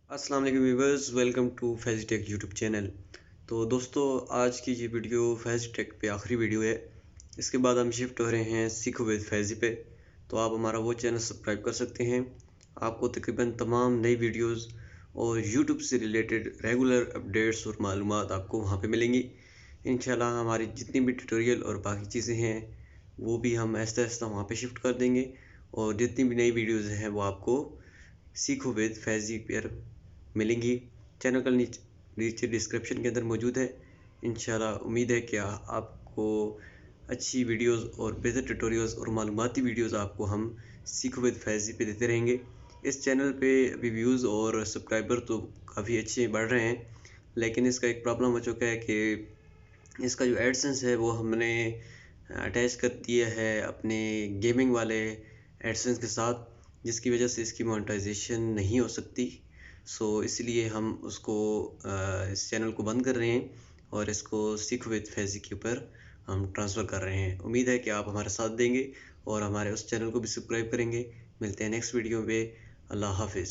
अस्सलाम वालेकुम viewers, welcome to Faizi tech YouTube channel. तो दोस्तों, आज की ये वीडियो फैज़ी टेक पे आखिरी वीडियो है। इसके बाद हम शिफ्ट हो रहे हैं सीखो विद फैज़ी पे। तो आप हमारा वो चैनल सब्सक्राइब कर सकते हैं। आपको तकरीबन तमाम नई वीडियोस और यूट्यूब से रिलेटेड रेगुलर अपडेट्स और मालूमात आपको वहाँ पे मिलेंगी। इंशाल्लाह हमारी जितनी भी ट्यूटोरियल और बाकी चीज़ें हैं वो भी हम आहिस्ता आहिस्ता वहाँ पे शिफ्ट कर देंगे, और जितनी भी नई वीडियोज़ हैं वो आपको सीखो विद फैज़ी पर मिलेंगी। चैनल का नीचे डिस्क्रिप्शन के अंदर मौजूद है। इंशाल्लाह उम्मीद है कि आपको अच्छी वीडियोस और बेहतर ट्यूटोरियल्स और मालूमाती वीडियोस आपको हम सीखो विद फैज़ी पे देते रहेंगे। इस चैनल पे अभी व्यूज़ और सब्सक्राइबर तो काफ़ी अच्छे बढ़ रहे हैं, लेकिन इसका एक प्रॉब्लम हो चुका है कि इसका जो एडसेंस है वो हमने अटैच कर दिया है अपने गेमिंग वाले एडसेंस के साथ, जिसकी वजह से इसकी मोनेटाइजेशन नहीं हो सकती। इसलिए हम उसको इस चैनल को बंद कर रहे हैं और इसको सीखो विद फैज़ी के ऊपर हम ट्रांसफ़र कर रहे हैं। उम्मीद है कि आप हमारा साथ देंगे और हमारे उस चैनल को भी सब्सक्राइब करेंगे। मिलते हैं नेक्स्ट वीडियो में। अल्लाह हाफ़िज़।